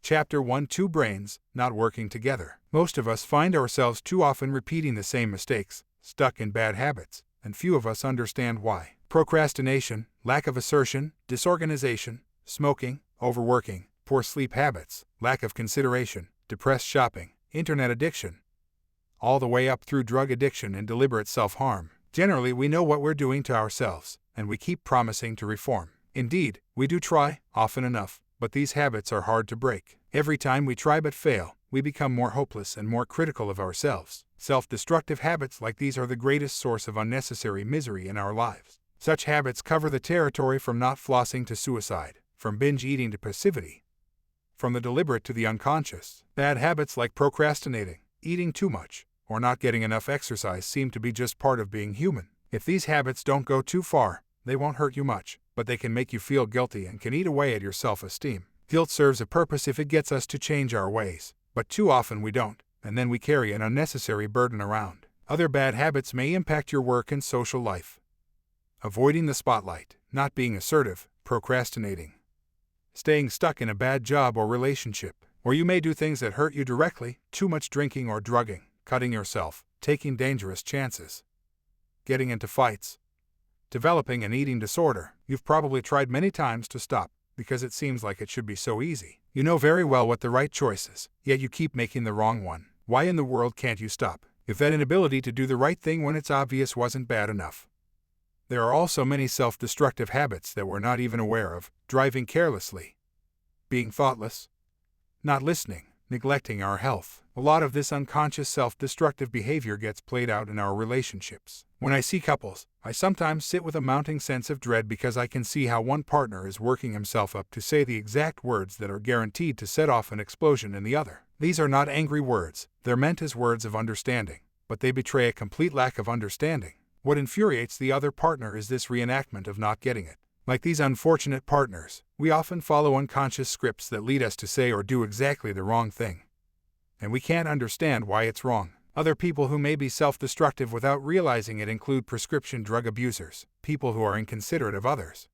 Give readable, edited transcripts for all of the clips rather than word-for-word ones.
Chapter 1: Two Brains Not Working Together. Most of us find ourselves too often repeating the same mistakes, stuck in bad habits, and few of us understand why. Procrastination, lack of assertion, disorganization, smoking, overworking, poor sleep habits, lack of consideration, depressed shopping, internet addiction, all the way up through drug addiction and deliberate self-harm. Generally, we know what we're doing to ourselves, and we keep promising to reform. Indeed, we do try, often enough, but these habits are hard to break. Every time we try but fail, we become more hopeless and more critical of ourselves. Self-destructive habits like these are the greatest source of unnecessary misery in our lives. Such habits cover the territory from not flossing to suicide, from binge eating to passivity, from the deliberate to the unconscious. Bad habits like procrastinating, eating too much, or not getting enough exercise seem to be just part of being human. If these habits don't go too far, they won't hurt you much, but they can make you feel guilty and can eat away at your self-esteem. Guilt serves a purpose if it gets us to change our ways, but too often we don't, and then we carry an unnecessary burden around. Other bad habits may impact your work and social life. Avoiding the spotlight, not being assertive, procrastinating, staying stuck in a bad job or relationship, or you may do things that hurt you directly, too much drinking or drugging, cutting yourself, taking dangerous chances, getting into fights, developing an eating disorder. You've probably tried many times to stop, because it seems like it should be so easy. You know very well what the right choice is, yet you keep making the wrong one. Why in the world can't you stop? If that inability to do the right thing when it's obvious wasn't bad enough. There are also many self-destructive habits that we're not even aware of: driving carelessly, being thoughtless, not listening, neglecting our health. A lot of this unconscious self-destructive behavior gets played out in our relationships. When I see couples, I sometimes sit with a mounting sense of dread because I can see how one partner is working himself up to say the exact words that are guaranteed to set off an explosion in the other. These are not angry words, they're meant as words of understanding, but they betray a complete lack of understanding. What infuriates the other partner is this reenactment of not getting it. Like these unfortunate partners, we often follow unconscious scripts that lead us to say or do exactly the wrong thing, and we can't understand why it's wrong. Other people who may be self-destructive without realizing it include prescription drug abusers, people who are inconsiderate of others,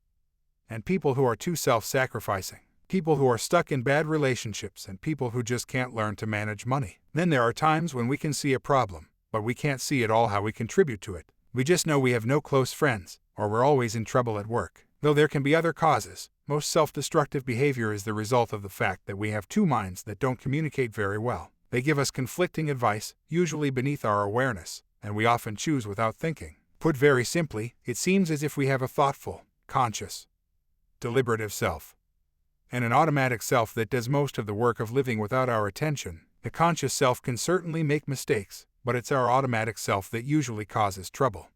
and people who are too self-sacrificing, people who are stuck in bad relationships, and people who just can't learn to manage money. Then there are times when we can see a problem, but we can't see at all how we contribute to it. We just know we have no close friends, or we're always in trouble at work. Though there can be other causes, most self-destructive behavior is the result of the fact that we have two minds that don't communicate very well. They give us conflicting advice, usually beneath our awareness, and we often choose without thinking. Put very simply, it seems as if we have a thoughtful, conscious, deliberative self, and an automatic self that does most of the work of living without our attention. The conscious self can certainly make mistakes, but it's our automatic self that usually causes trouble.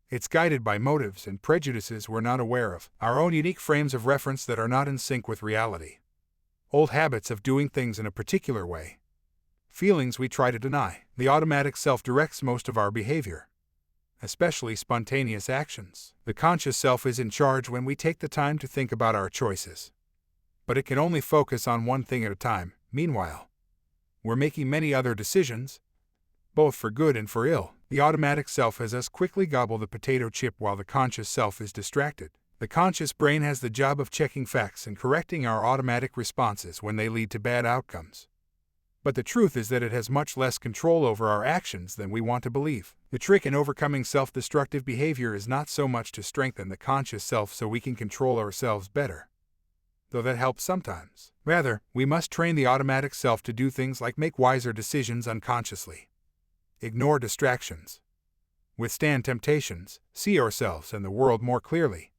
It's guided by motives and prejudices we're not aware of, our own unique frames of reference that are not in sync with reality, old habits of doing things in a particular way, feelings we try to deny. The automatic self directs most of our behavior, especially spontaneous actions. The conscious self is in charge when we take the time to think about our choices, but it can only focus on one thing at a time. Meanwhile, we're making many other decisions, both for good and for ill. The automatic self has us quickly gobble the potato chip while the conscious self is distracted. The conscious brain has the job of checking facts and correcting our automatic responses when they lead to bad outcomes. But the truth is that it has much less control over our actions than we want to believe. The trick in overcoming self-destructive behavior is not so much to strengthen the conscious self so we can control ourselves better, though that helps sometimes. Rather, we must train the automatic self to do things like make wiser decisions unconsciously, ignore distractions, withstand temptations, see ourselves and the world more clearly,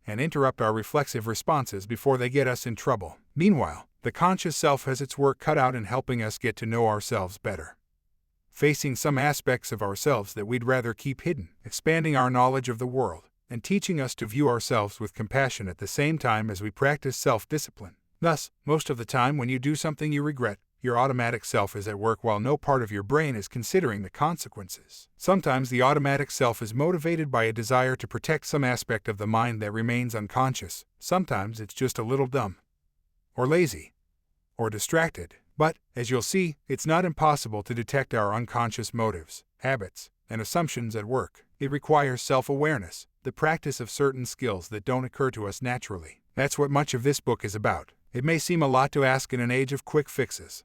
and interrupt our reflexive responses before they get us in trouble. Meanwhile, the conscious self has its work cut out in helping us get to know ourselves better, facing some aspects of ourselves that we'd rather keep hidden, expanding our knowledge of the world, and teaching us to view ourselves with compassion at the same time as we practice self-discipline. Thus, most of the time when you do something you regret, your automatic self is at work while no part of your brain is considering the consequences. Sometimes the automatic self is motivated by a desire to protect some aspect of the mind that remains unconscious. Sometimes it's just a little dumb, or lazy, or distracted. But, as you'll see, it's not impossible to detect our unconscious motives, habits, and assumptions at work. It requires self-awareness, the practice of certain skills that don't occur to us naturally. That's what much of this book is about. It may seem a lot to ask in an age of quick fixes,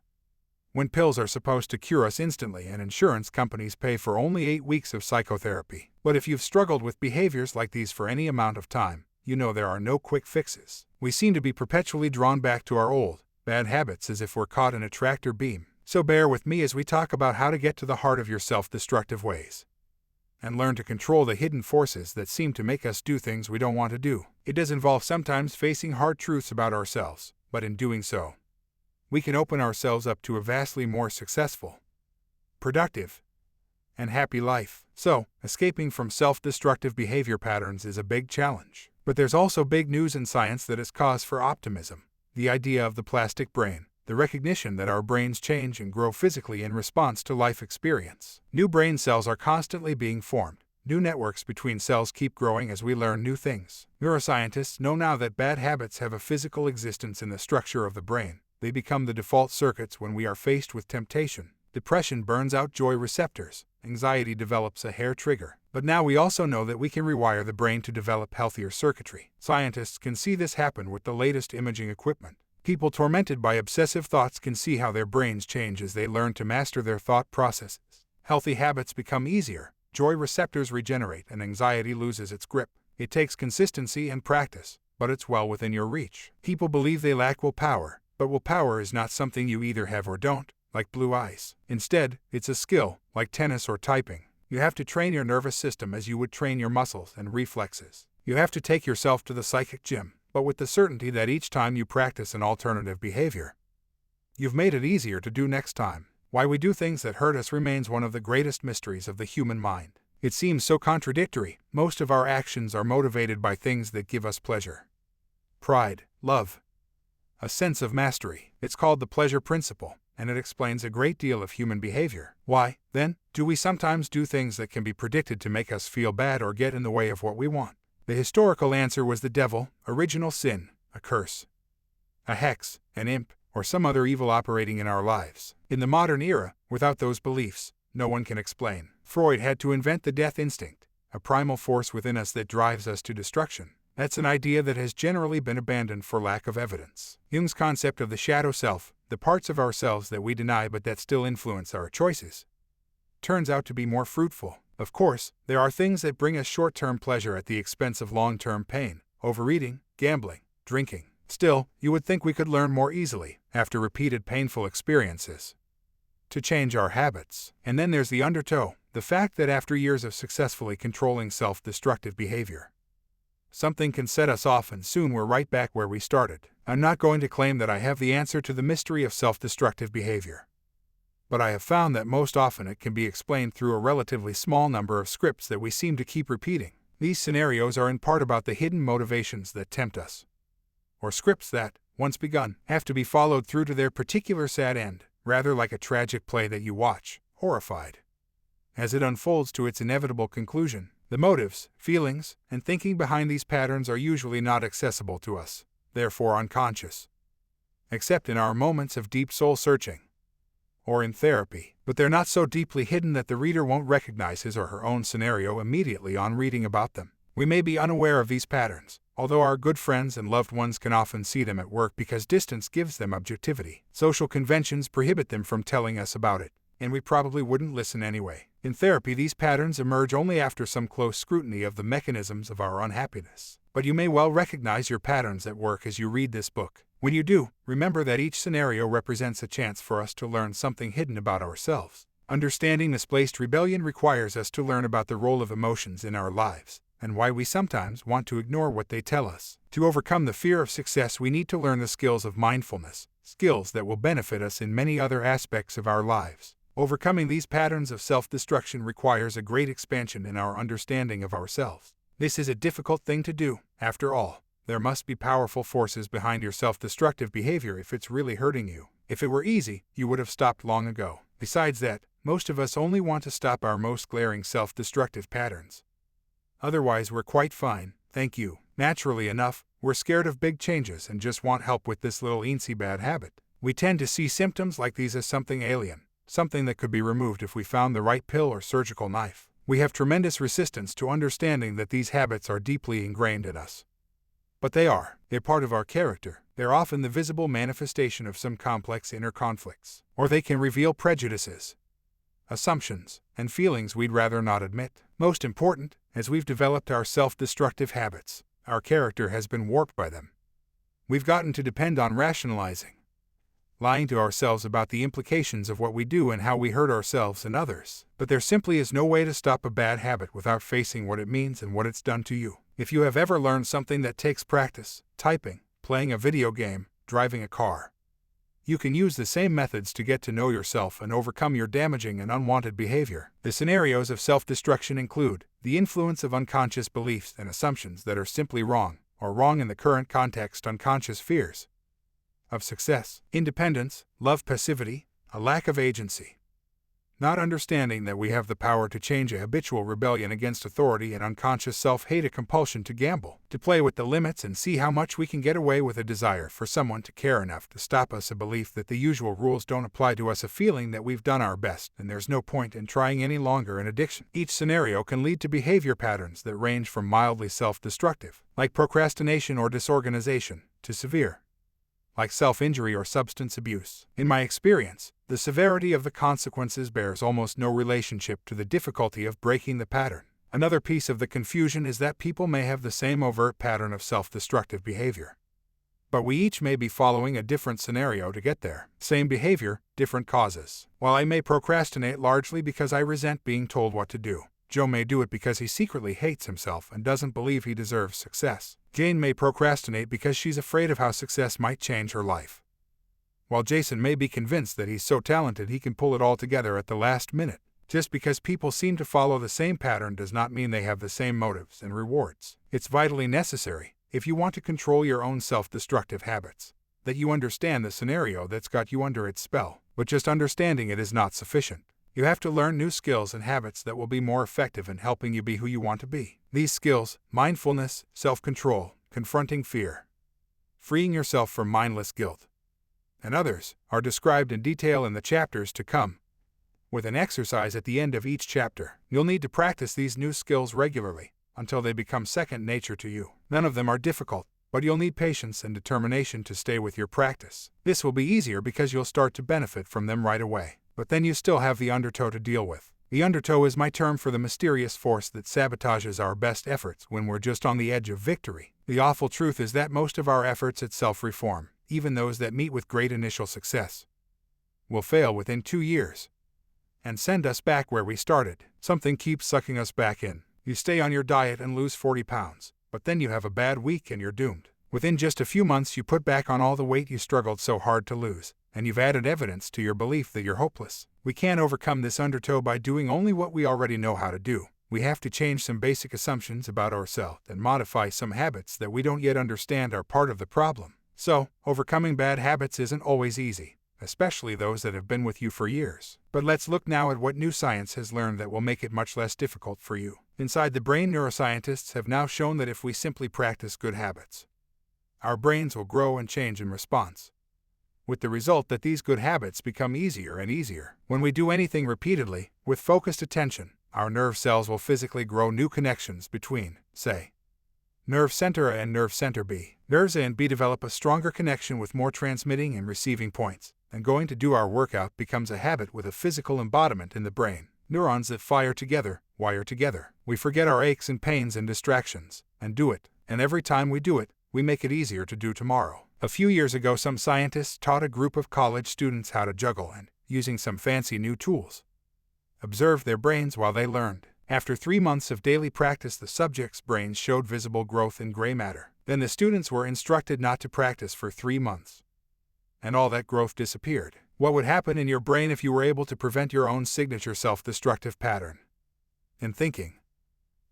when pills are supposed to cure us instantly and insurance companies pay for only 8 weeks of psychotherapy. But if you've struggled with behaviors like these for any amount of time, you know there are no quick fixes. We seem to be perpetually drawn back to our old, bad habits as if we're caught in a tractor beam. So bear with me as we talk about how to get to the heart of your self-destructive ways and learn to control the hidden forces that seem to make us do things we don't want to do. It does involve sometimes facing hard truths about ourselves, but in doing so, we can open ourselves up to a vastly more successful, productive, and happy life. So, escaping from self-destructive behavior patterns is a big challenge. But there's also big news in science that is cause for optimism. The idea of the plastic brain, the recognition that our brains change and grow physically in response to life experience. New brain cells are constantly being formed. New networks between cells keep growing as we learn new things. Neuroscientists know now that bad habits have a physical existence in the structure of the brain. They become the default circuits when we are faced with temptation. Depression burns out joy receptors. Anxiety develops a hair trigger. But now we also know that we can rewire the brain to develop healthier circuitry. Scientists can see this happen with the latest imaging equipment. People tormented by obsessive thoughts can see how their brains change as they learn to master their thought processes. Healthy habits become easier. Joy receptors regenerate and anxiety loses its grip. It takes consistency and practice, but it's well within your reach. People believe they lack willpower. But willpower is not something you either have or don't, like blue eyes. Instead, it's a skill, like tennis or typing. You have to train your nervous system as you would train your muscles and reflexes. You have to take yourself to the psychic gym, but with the certainty that each time you practice an alternative behavior, you've made it easier to do next time. Why we do things that hurt us remains one of the greatest mysteries of the human mind. It seems so contradictory. Most of our actions are motivated by things that give us pleasure, pride, love, a sense of mastery. It's called the pleasure principle, and it explains a great deal of human behavior. Why, then, do we sometimes do things that can be predicted to make us feel bad or get in the way of what we want? The historical answer was the devil, original sin, a curse, a hex, an imp, or some other evil operating in our lives. In the modern era, without those beliefs, no one can explain. Freud had to invent the death instinct, a primal force within us that drives us to destruction. That's an idea that has generally been abandoned for lack of evidence. Jung's concept of the shadow self, the parts of ourselves that we deny but that still influence our choices, turns out to be more fruitful. Of course, there are things that bring us short-term pleasure at the expense of long-term pain: overeating, gambling, drinking. Still, you would think we could learn more easily, after repeated painful experiences, to change our habits. And then there's the undertow, the fact that after years of successfully controlling self-destructive behavior, something can set us off and soon we're right back where we started. I'm not going to claim that I have the answer to the mystery of self-destructive behavior, but I have found that most often it can be explained through a relatively small number of scripts that we seem to keep repeating. These scenarios are in part about the hidden motivations that tempt us, or scripts that, once begun, have to be followed through to their particular sad end, rather like a tragic play that you watch, horrified, as it unfolds to its inevitable conclusion. The motives, feelings, and thinking behind these patterns are usually not accessible to us, therefore unconscious, except in our moments of deep soul-searching, or in therapy. But they're not so deeply hidden that the reader won't recognize his or her own scenario immediately on reading about them. We may be unaware of these patterns, although our good friends and loved ones can often see them at work because distance gives them objectivity. Social conventions prohibit them from telling us about it, and we probably wouldn't listen anyway. In therapy, these patterns emerge only after some close scrutiny of the mechanisms of our unhappiness. But you may well recognize your patterns at work as you read this book. When you do, remember that each scenario represents a chance for us to learn something hidden about ourselves. Understanding misplaced rebellion requires us to learn about the role of emotions in our lives, and why we sometimes want to ignore what they tell us. To overcome the fear of success, we need to learn the skills of mindfulness, skills that will benefit us in many other aspects of our lives. Overcoming these patterns of self-destruction requires a great expansion in our understanding of ourselves. This is a difficult thing to do. After all, there must be powerful forces behind your self-destructive behavior if it's really hurting you. If it were easy, you would have stopped long ago. Besides that, most of us only want to stop our most glaring self-destructive patterns. Otherwise, we're quite fine, thank you. Naturally enough, we're scared of big changes and just want help with this little eensy bad habit. We tend to see symptoms like these as something alien, something that could be removed if we found the right pill or surgical knife. We have tremendous resistance to understanding that these habits are deeply ingrained in us. But they are. They're part of our character, They're often the visible manifestation of some complex inner conflicts, or they can reveal prejudices, assumptions, and feelings we'd rather not admit. Most important, as we've developed our self-destructive habits, our character has been warped by them. We've gotten to depend on rationalizing, lying to ourselves about the implications of what we do and how we hurt ourselves and others. But there simply is no way to stop a bad habit without facing what it means and what it's done to you. If you have ever learned something that takes practice, typing, playing a video game, driving a car, you can use the same methods to get to know yourself and overcome your damaging and unwanted behavior. The scenarios of self-destruction include the influence of unconscious beliefs and assumptions that are simply wrong, or wrong in the current context, unconscious fears of success, independence, love passivity, a lack of agency, not understanding that we have the power to change a habitual rebellion against authority and unconscious self-hate, a compulsion to gamble, to play with the limits and see how much we can get away with, a desire for someone to care enough to stop us, a belief that the usual rules don't apply to us, a feeling that we've done our best and there's no point in trying any longer, an addiction. Each scenario can lead to behavior patterns that range from mildly self-destructive, like procrastination or disorganization, to severe, like self-injury or substance abuse. In my experience, the severity of the consequences bears almost no relationship to the difficulty of breaking the pattern. Another piece of the confusion is that people may have the same overt pattern of self-destructive behavior, but we each may be following a different scenario to get there. Same behavior, different causes. While I may procrastinate largely because I resent being told what to do, Joe may do it because he secretly hates himself and doesn't believe he deserves success. Jane may procrastinate because she's afraid of how success might change her life, while Jason may be convinced that he's so talented he can pull it all together at the last minute. Just because people seem to follow the same pattern does not mean they have the same motives and rewards. It's vitally necessary, if you want to control your own self-destructive habits, that you understand the scenario that's got you under its spell. But just understanding it is not sufficient. You have to learn new skills and habits that will be more effective in helping you be who you want to be. These skills, mindfulness, self-control, confronting fear, freeing yourself from mindless guilt, and others, are described in detail in the chapters to come, with an exercise at the end of each chapter. You'll need to practice these new skills regularly, until they become second nature to you. None of them are difficult, but you'll need patience and determination to stay with your practice. This will be easier because you'll start to benefit from them right away. But then you still have the undertow to deal with. The undertow is my term for the mysterious force that sabotages our best efforts when we're just on the edge of victory. The awful truth is that most of our efforts at self-reform, even those that meet with great initial success, will fail within 2 years and send us back where we started. Something keeps sucking us back in. You stay on your diet and lose 40 pounds, but then you have a bad week and you're doomed. Within just a few months you put back on all the weight you struggled so hard to lose, and you've added evidence to your belief that you're hopeless. We can't overcome this undertow by doing only what we already know how to do. We have to change some basic assumptions about ourselves and modify some habits that we don't yet understand are part of the problem. So, overcoming bad habits isn't always easy, especially those that have been with you for years. But let's look now at what new science has learned that will make it much less difficult for you. Inside the brain, neuroscientists have now shown that if we simply practice good habits, our brains will grow and change in response, with the result that these good habits become easier and easier. When we do anything repeatedly, with focused attention, our nerve cells will physically grow new connections between, say, nerve center A and nerve center B. Nerves A and B develop a stronger connection with more transmitting and receiving points, and going to do our workout becomes a habit with a physical embodiment in the brain. Neurons that fire together, wire together. We forget our aches and pains and distractions, and do it. And every time we do it, we make it easier to do tomorrow. A few years ago, some scientists taught a group of college students how to juggle and, using some fancy new tools, observed their brains while they learned. After 3 months of daily practice, the subjects' brains showed visible growth in gray matter. Then the students were instructed not to practice for 3 months, and all that growth disappeared. What would happen in your brain if you were able to prevent your own signature self-destructive pattern? In thinking,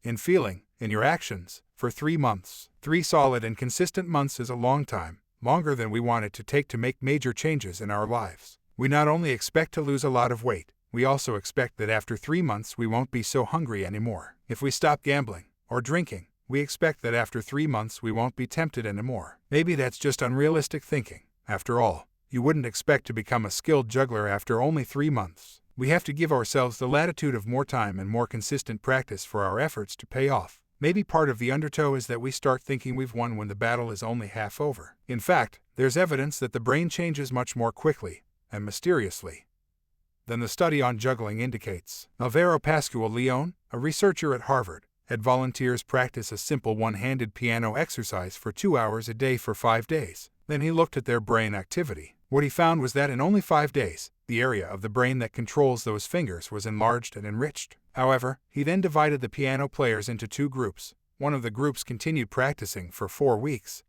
in feeling, in your actions, for 3 months. 3 solid and consistent months is a long time, longer than we want it to take to make major changes in our lives. We not only expect to lose a lot of weight, we also expect that after 3 months we won't be so hungry anymore. If we stop gambling or drinking, we expect that after 3 months we won't be tempted anymore. Maybe that's just unrealistic thinking. After all, you wouldn't expect to become a skilled juggler after only 3 months. We have to give ourselves the latitude of more time and more consistent practice for our efforts to pay off. Maybe part of the undertow is that we start thinking we've won when the battle is only half over. In fact, there's evidence that the brain changes much more quickly and mysteriously than the study on juggling indicates. Alvaro Pascual Leon, a researcher at Harvard, had volunteers practice a simple one-handed piano exercise for 2 hours a day for 5 days. Then he looked at their brain activity. What he found was that in only 5 days, the area of the brain that controls those fingers was enlarged and enriched. However, he then divided the piano players into 2 groups. One of the groups continued practicing for 4 weeks.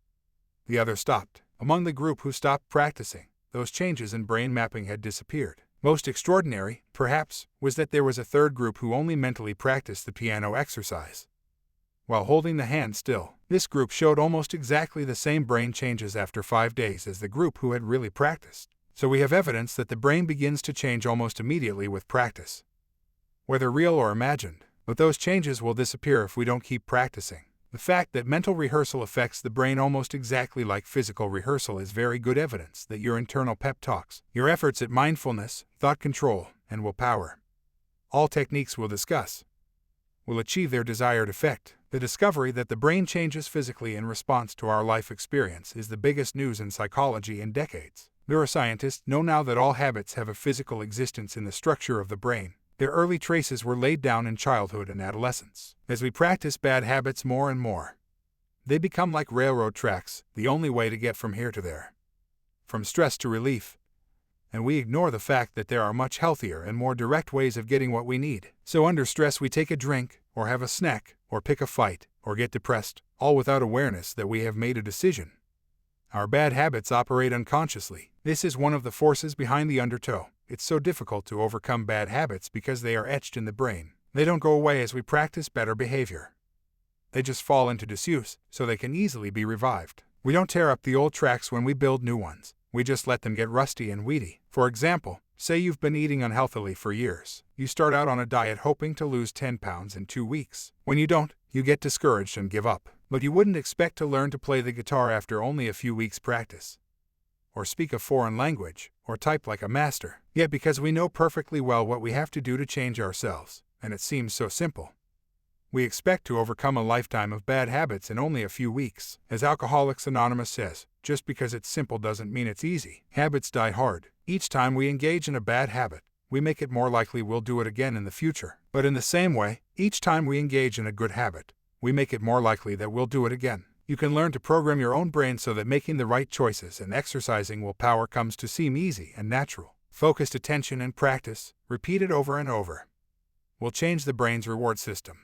The other stopped. Among the group who stopped practicing, those changes in brain mapping had disappeared. Most extraordinary, perhaps, was that there was a third group who only mentally practiced the piano exercise while holding the hand still. This group showed almost exactly the same brain changes after 5 days as the group who had really practiced. So we have evidence that the brain begins to change almost immediately with practice, whether real or imagined. But those changes will disappear if we don't keep practicing. The fact that mental rehearsal affects the brain almost exactly like physical rehearsal is very good evidence that your internal pep talks, your efforts at mindfulness, thought control, and willpower, all techniques we'll discuss, will achieve their desired effect. The discovery that the brain changes physically in response to our life experience is the biggest news in psychology in decades. Neuroscientists know now that all habits have a physical existence in the structure of the brain. Their early traces were laid down in childhood and adolescence. As we practice bad habits more and more, they become like railroad tracks, the only way to get from here to there, from stress to relief. And we ignore the fact that there are much healthier and more direct ways of getting what we need. So under stress we take a drink, or have a snack, or pick a fight, or get depressed, all without awareness that we have made a decision. Our bad habits operate unconsciously. This is one of the forces behind the undertow. It's so difficult to overcome bad habits because they are etched in the brain. They don't go away as we practice better behavior. They just fall into disuse, so they can easily be revived. We don't tear up the old tracks when we build new ones. We just let them get rusty and weedy. For example, say you've been eating unhealthily for years. You start out on a diet hoping to lose 10 pounds in 2 weeks. When you don't, you get discouraged and give up. But you wouldn't expect to learn to play the guitar after only a few weeks' practice, or speak a foreign language, or type like a master. Yet because we know perfectly well what we have to do to change ourselves, and it seems so simple, we expect to overcome a lifetime of bad habits in only a few weeks. As Alcoholics Anonymous says, just because it's simple doesn't mean it's easy. Habits die hard. Each time we engage in a bad habit, we make it more likely we'll do it again in the future. But in the same way, each time we engage in a good habit, we make it more likely that we'll do it again. You can learn to program your own brain so that making the right choices and exercising willpower comes to seem easy and natural. Focused attention and practice, repeated over and over, will change the brain's reward system,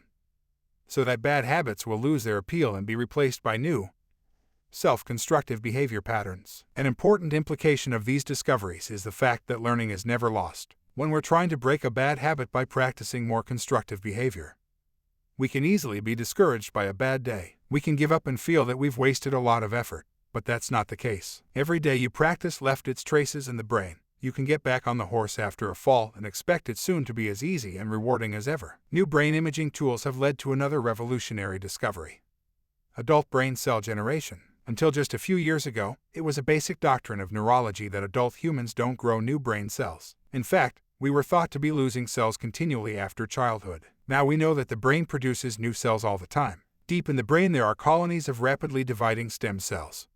so that bad habits will lose their appeal and be replaced by new, self-constructive behavior patterns. An important implication of these discoveries is the fact that learning is never lost. When we're trying to break a bad habit by practicing more constructive behavior, we can easily be discouraged by a bad day. We can give up and feel that we've wasted a lot of effort, but that's not the case. Every day you practice left its traces in the brain. You can get back on the horse after a fall and expect it soon to be as easy and rewarding as ever. New brain imaging tools have led to another revolutionary discovery: adult brain cell generation. Until just a few years ago, it was a basic doctrine of neurology that adult humans don't grow new brain cells. In fact, we were thought to be losing cells continually after childhood. Now we know that the brain produces new cells all the time. Deep in the brain there are colonies of rapidly dividing stem cells,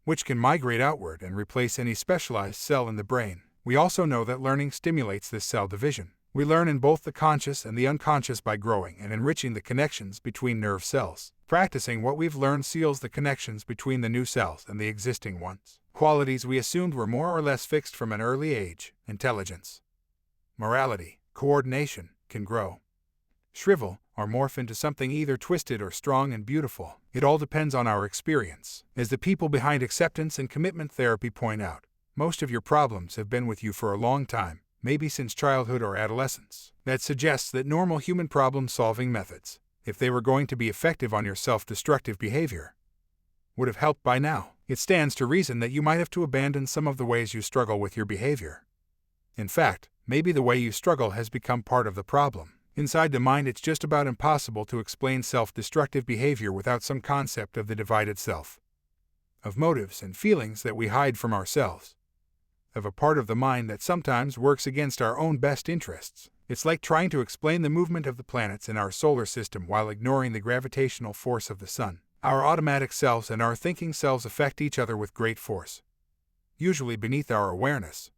which can migrate outward and replace any specialized cell in the brain. We also know that learning stimulates this cell division. We learn in both the conscious and the unconscious by growing and enriching the connections between nerve cells. Practicing what we've learned seals the connections between the new cells and the existing ones. Qualities we assumed were more or less fixed from an early age: intelligence, morality, coordination, can grow, shrivel, or morph into something either twisted or strong and beautiful. It all depends on our experience. As the people behind acceptance and commitment therapy point out, most of your problems have been with you for a long time, maybe since childhood or adolescence. That suggests that normal human problem-solving methods, if they were going to be effective on your self-destructive behavior, would have helped by now. It stands to reason that you might have to abandon some of the ways you struggle with your behavior. In fact, maybe the way you struggle has become part of the problem. Inside the mind, it's just about impossible to explain self-destructive behavior without some concept of the divided self, of motives and feelings that we hide from ourselves, of a part of the mind that sometimes works against our own best interests. It's like trying to explain the movement of the planets in our solar system while ignoring the gravitational force of the sun. Our automatic selves and our thinking selves affect each other with great force, usually beneath our awareness,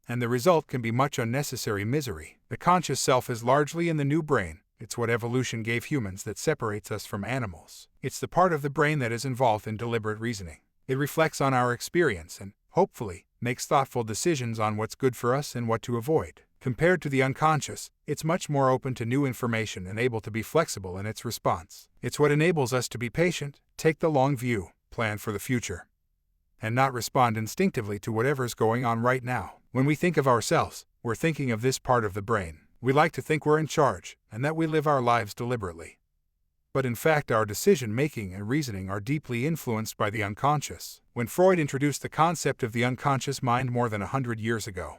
and the result can be much unnecessary misery. The conscious self is largely in the new brain. It's what evolution gave humans that separates us from animals. It's the part of the brain that is involved in deliberate reasoning. It reflects on our experience and, hopefully, makes thoughtful decisions on what's good for us and what to avoid. Compared to the unconscious, it's much more open to new information and able to be flexible in its response. It's what enables us to be patient, take the long view, plan for the future, and not respond instinctively to whatever's going on right now. When we think of ourselves, we're thinking of this part of the brain. We like to think we're in charge and that we live our lives deliberately. But in fact, our decision-making and reasoning are deeply influenced by the unconscious. When Freud introduced the concept of the unconscious mind more than 100 years ago,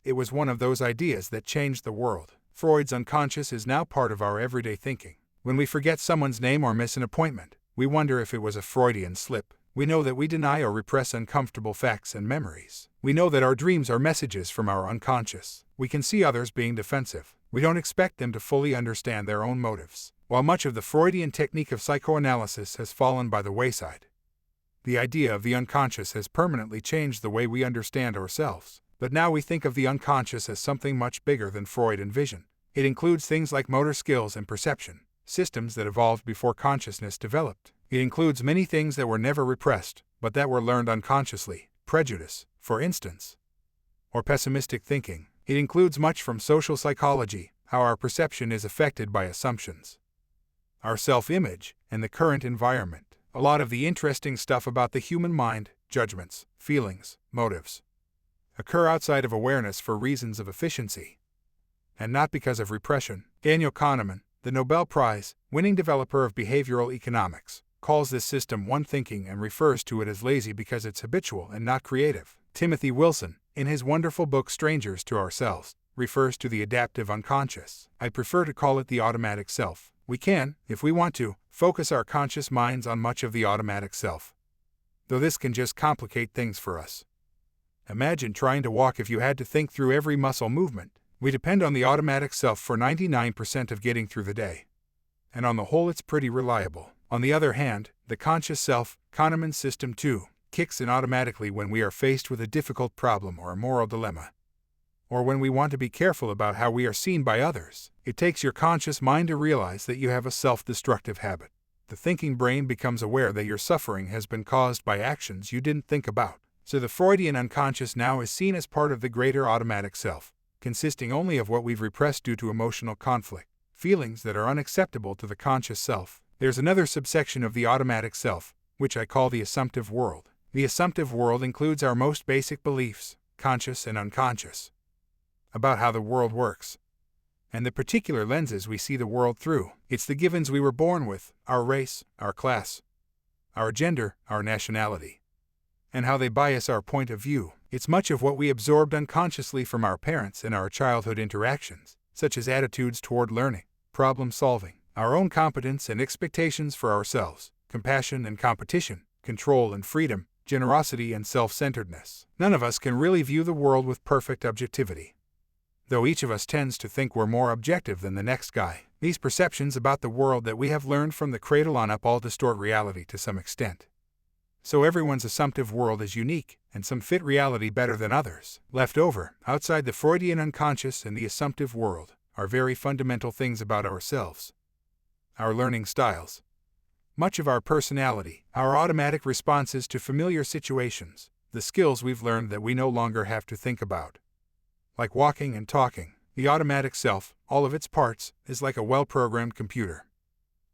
it was one of those ideas that changed the world. Freud's unconscious is now part of our everyday thinking. When we forget someone's name or miss an appointment, we wonder if it was a Freudian slip. We know that we deny or repress uncomfortable facts and memories. We know that our dreams are messages from our unconscious. We can see others being defensive. We don't expect them to fully understand their own motives. While much of the Freudian technique of psychoanalysis has fallen by the wayside, the idea of the unconscious has permanently changed the way we understand ourselves. But now we think of the unconscious as something much bigger than Freud envisioned. It includes things like motor skills and perception, systems that evolved before consciousness developed. It includes many things that were never repressed, but that were learned unconsciously. Prejudice, for instance, or pessimistic thinking. It includes much from social psychology, how our perception is affected by assumptions, our self-image, and the current environment. A lot of the interesting stuff about the human mind, judgments, feelings, motives, occur outside of awareness for reasons of efficiency, and not because of repression. Daniel Kahneman, the Nobel Prize-winning developer of behavioral economics, calls this system one thinking and refers to it as lazy because it's habitual and not creative. Timothy Wilson, in his wonderful book Strangers to Ourselves, refers to the adaptive unconscious. I prefer to call it the automatic self. We can, if we want to, focus our conscious minds on much of the automatic self, though this can just complicate things for us. Imagine trying to walk if you had to think through every muscle movement. We depend on the automatic self for 99% of getting through the day, and on the whole it's pretty reliable. On the other hand, the conscious self, Kahneman's system 2, kicks in automatically when we are faced with a difficult problem or a moral dilemma, or when we want to be careful about how we are seen by others. It takes your conscious mind to realize that you have a self-destructive habit. The thinking brain becomes aware that your suffering has been caused by actions you didn't think about. So the Freudian unconscious now is seen as part of the greater automatic self, consisting only of what we've repressed due to emotional conflict, feelings that are unacceptable to the conscious self. There's another subsection of the automatic self, which I call the assumptive world. The assumptive world includes our most basic beliefs, conscious and unconscious, about how the world works, and the particular lenses we see the world through. It's the givens we were born with, our race, our class, our gender, our nationality, and how they bias our point of view. It's much of what we absorbed unconsciously from our parents and our childhood interactions, such as attitudes toward learning, problem solving, our own competence and expectations for ourselves, compassion and competition, control and freedom, generosity and self-centeredness. None of us can really view the world with perfect objectivity, though each of us tends to think we're more objective than the next guy. These perceptions about the world that we have learned from the cradle on up all distort reality to some extent. So everyone's assumptive world is unique, and some fit reality better than others. Left over, outside the Freudian unconscious and the assumptive world, are very fundamental things about ourselves. Our learning styles, much of our personality, our automatic responses to familiar situations, the skills we've learned that we no longer have to think about. Like walking and talking, the automatic self, all of its parts, is like a well-programmed computer,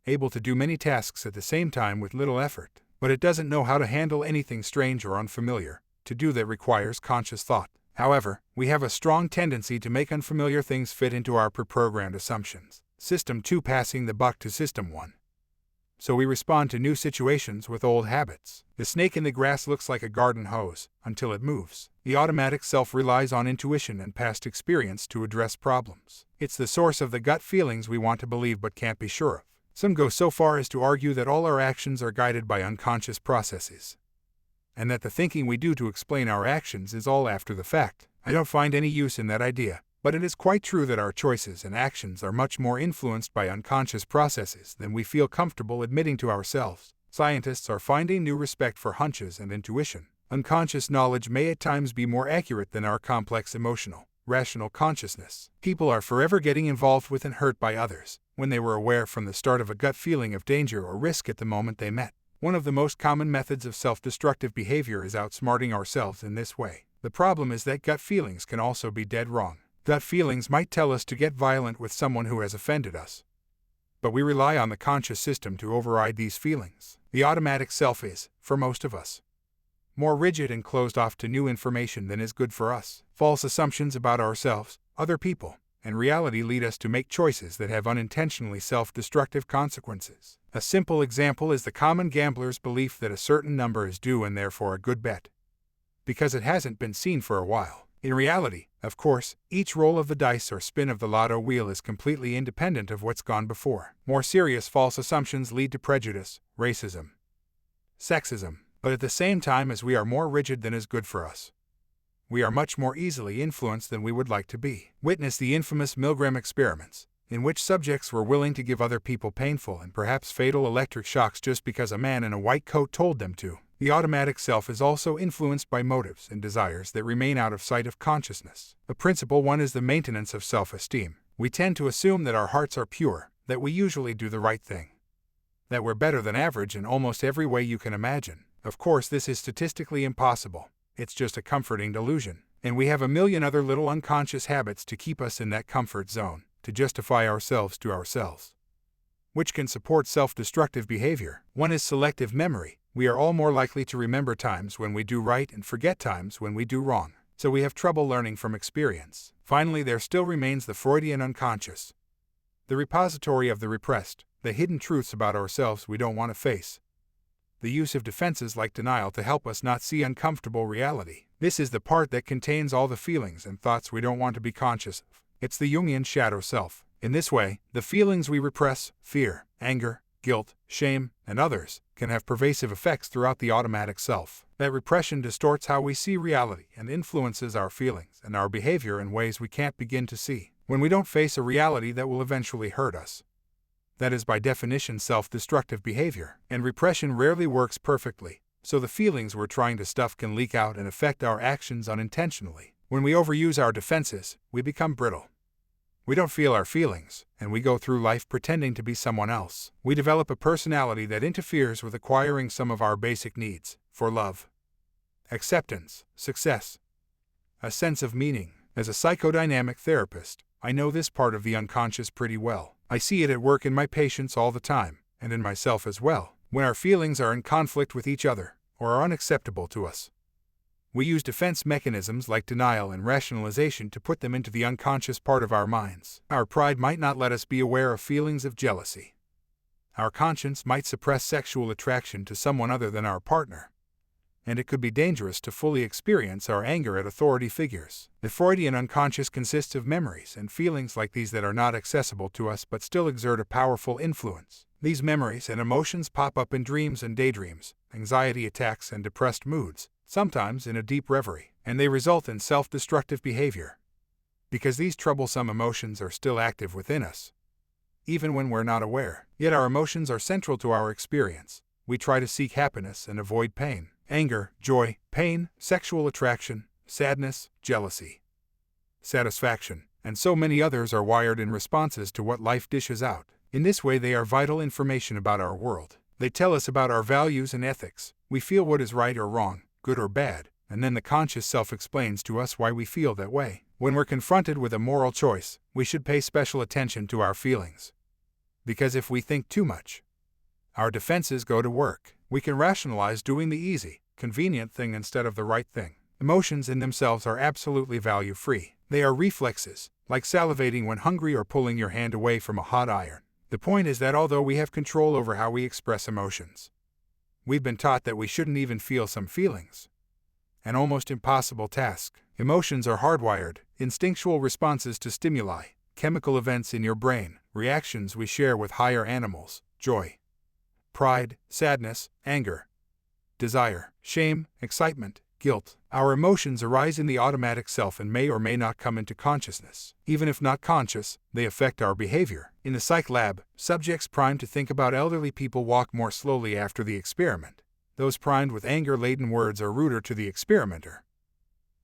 able to do many tasks at the same time with little effort. But it doesn't know how to handle anything strange or unfamiliar, to do that requires conscious thought. However, we have a strong tendency to make unfamiliar things fit into our pre-programmed assumptions. System 2 passing the buck to System 1. So we respond to new situations with old habits. The snake in the grass looks like a garden hose, until it moves. The automatic self relies on intuition and past experience to address problems. It's the source of the gut feelings we want to believe but can't be sure of. Some go so far as to argue that all our actions are guided by unconscious processes, and that the thinking we do to explain our actions is all after the fact. I don't find any use in that idea, But it is quite true that our choices and actions are much more influenced by unconscious processes than we feel comfortable admitting to ourselves. Scientists are finding new respect for hunches and intuition. Unconscious knowledge may at times be more accurate than our complex emotional, rational consciousness. People are forever getting involved with and hurt by others, when they were aware from the start of a gut feeling of danger or risk at the moment they met. One of the most common methods of self-destructive behavior is outsmarting ourselves in this way. The problem is that gut feelings can also be dead wrong. Gut feelings might tell us to get violent with someone who has offended us, but we rely on the conscious system to override these feelings. The automatic self is, for most of us, more rigid and closed off to new information than is good for us. False assumptions about ourselves, other people, and reality lead us to make choices that have unintentionally self-destructive consequences. A simple example is the common gambler's belief that a certain number is due and therefore a good bet, because it hasn't been seen for a while. In reality, of course, each roll of the dice or spin of the lotto wheel is completely independent of what's gone before. More serious false assumptions lead to prejudice, racism, sexism, but at the same time as we are more rigid than is good for us, we are much more easily influenced than we would like to be. Witness the infamous Milgram experiments, in which subjects were willing to give other people painful and perhaps fatal electric shocks just because a man in a white coat told them to. The automatic self is also influenced by motives and desires that remain out of sight of consciousness. The principal one is the maintenance of self-esteem. We tend to assume that our hearts are pure, that we usually do the right thing, that we're better than average in almost every way you can imagine. Of course, this is statistically impossible. It's just a comforting delusion. And we have a million other little unconscious habits to keep us in that comfort zone, to justify ourselves to ourselves, which can support self-destructive behavior. One is selective memory. We are all more likely to remember times when we do right and forget times when we do wrong. So we have trouble learning from experience. Finally, there still remains the Freudian unconscious, the repository of the repressed, the hidden truths about ourselves we don't want to face. The use of defenses like denial to help us not see uncomfortable reality. This is the part that contains all the feelings and thoughts we don't want to be conscious of. It's the Jungian shadow self. In this way, the feelings we repress, fear, anger, guilt, shame, and others, can have pervasive effects throughout the automatic self. That repression distorts how we see reality and influences our feelings and our behavior in ways we can't begin to see. When we don't face a reality that will eventually hurt us, that is by definition self-destructive behavior, and repression rarely works perfectly, so the feelings we're trying to stuff can leak out and affect our actions unintentionally. When we overuse our defenses, we become brittle. We don't feel our feelings, and we go through life pretending to be someone else. We develop a personality that interferes with acquiring some of our basic needs, for love, acceptance, success, a sense of meaning. As a psychodynamic therapist, I know this part of the unconscious pretty well. I see it at work in my patients all the time, and in myself as well. When our feelings are in conflict with each other, or are unacceptable to us, we use defense mechanisms like denial and rationalization to put them into the unconscious part of our minds. Our pride might not let us be aware of feelings of jealousy. Our conscience might suppress sexual attraction to someone other than our partner, and it could be dangerous to fully experience our anger at authority figures. The Freudian unconscious consists of memories and feelings like these that are not accessible to us but still exert a powerful influence. These memories and emotions pop up in dreams and daydreams, anxiety attacks and depressed moods, sometimes in a deep reverie, and they result in self-destructive behavior, because these troublesome emotions are still active within us, even when we're not aware. Yet our emotions are central to our experience. We try to seek happiness and avoid pain. Anger, joy, pain, sexual attraction, sadness, jealousy, satisfaction, and so many others are wired in responses to what life dishes out. In this way, they are vital information about our world. They tell us about our values and ethics. We feel what is right or wrong, good or bad, and then the conscious self explains to us why we feel that way. When we're confronted with a moral choice, we should pay special attention to our feelings, because if we think too much, our defenses go to work. We can rationalize doing the easy, convenient thing instead of the right thing. Emotions in themselves are absolutely value-free. They are reflexes, like salivating when hungry or pulling your hand away from a hot iron. The point is that although we have control over how we express emotions, we've been taught that we shouldn't even feel some feelings. An almost impossible task. Emotions are hardwired, instinctual responses to stimuli, chemical events in your brain, reactions we share with higher animals, joy, pride, sadness, anger, desire, shame, excitement, Guilt. Our emotions arise in the automatic self and may or may not come into consciousness. Even if not conscious, they affect our behavior. In the psych lab, subjects primed to think about elderly people walk more slowly after the experiment. Those primed with anger-laden words are ruder to the experimenter.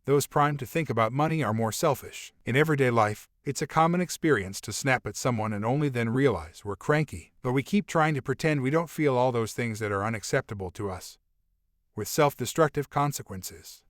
Those primed to think about money are more selfish. In everyday life, it's a common experience to snap at someone and only then realize we're cranky, but we keep trying to pretend we don't feel all those things that are unacceptable to us, with self-destructive consequences.